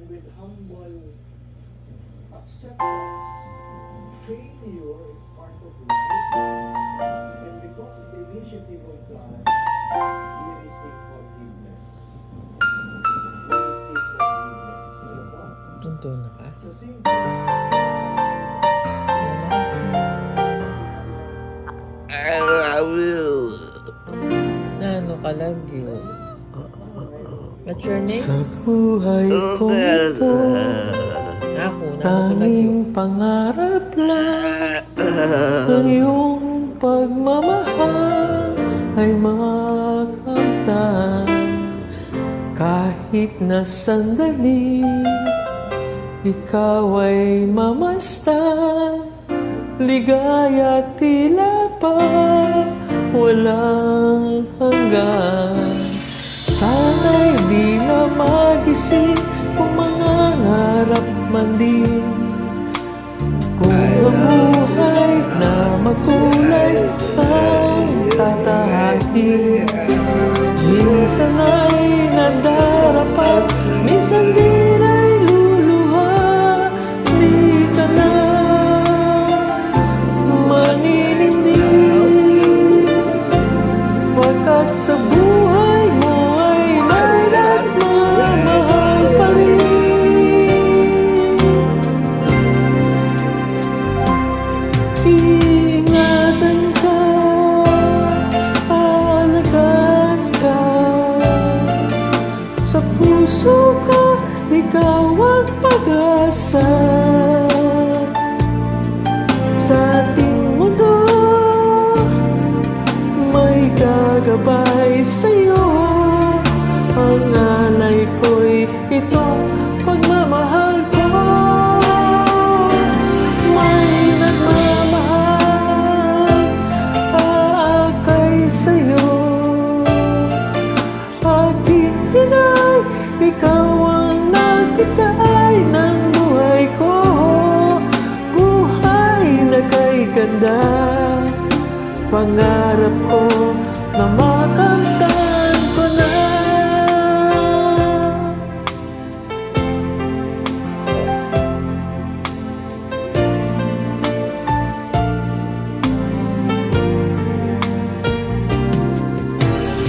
and with humble acceptance, failure is part of life. And because of the initiative of God, we receive forgiveness. We receive forgiveness. Ano po? Tunto na ka? So, same Ano ka lagi? What's your name? Sa buhay kong ito, Ako, tanging pangarap lang ang iyong pagmamahal ay makamtan. Kahit na sandali, ikaw ay mamastan. Ligaya tila pa walang hanggan. Sana'y di na magising kung mangangarap man din. Kung ang buhay na makulay ang tatahakin. Minsan ay nadarapat, minsan din ay luluha. Di ka na maninindig, pagkat sa buhay mo ay may nagmamahal pa rin. Iingatan ka, alagaan ka. Sa puso ko, ikaw ang pag-asa. Sa ating mundo, may gagabay sa'yo. Ang alay ko'y itong pagmamahal ko. May nagmamahal, aakay sa'yo. Aking inay, ikaw ang nagbigay ng buhay ko. Buhay na kay ganda, pangarap ko na makamtan ko na.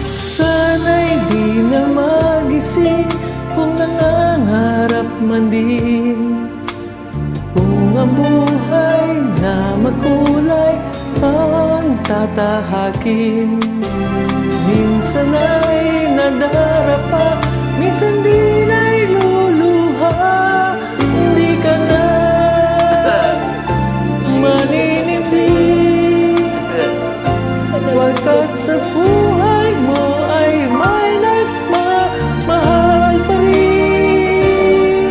Sana'y di na magising kung nangangarap man din. Kung ang buhay na makulay ang tatahakin. Minsan ay nadarapa, minsan din ay luluha. Hindi ka na maninindig, pagkat sa buhay mo ay may nagmamahal pa rin.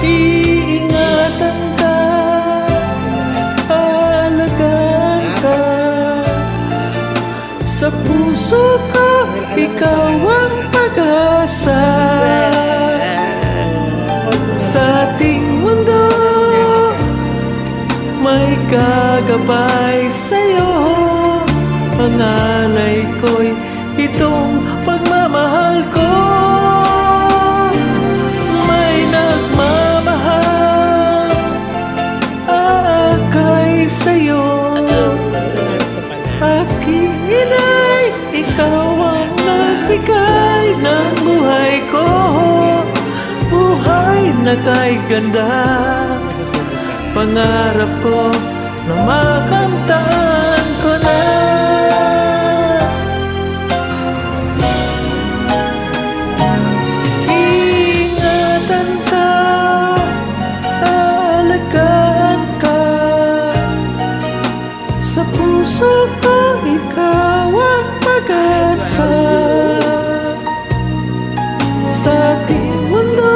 Iingatan ka, alagaan ka. Sa puso ko, ikaw ang pag-asa. Sa ating mundo, may gagabay sa'yo. Ang alay ko'y itong pagmamahal ko. May nagmamahal, aakay sa'yo. Aking inay, ikaw ang nagbigay ng buhay ko. Buhay na kay ganda, pangarap ko na makamtan ko na. Ingatan ka, alagaan ka. Sa puso ko, ikaw ang pag-asa. Sa ating mundo,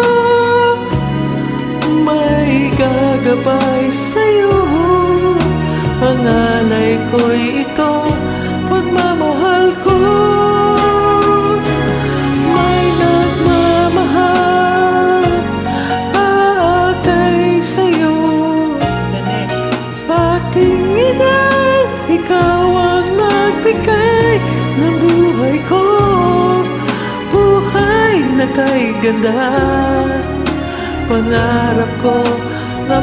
may gagabay sa'yo. Ang alay ko'y itong pagmamahal ko. May nagmamahal, aakay sa'yo. Aking inay, ikaw ang nagbigay ng buhay ko. Buhay ganda. Pangarap ko na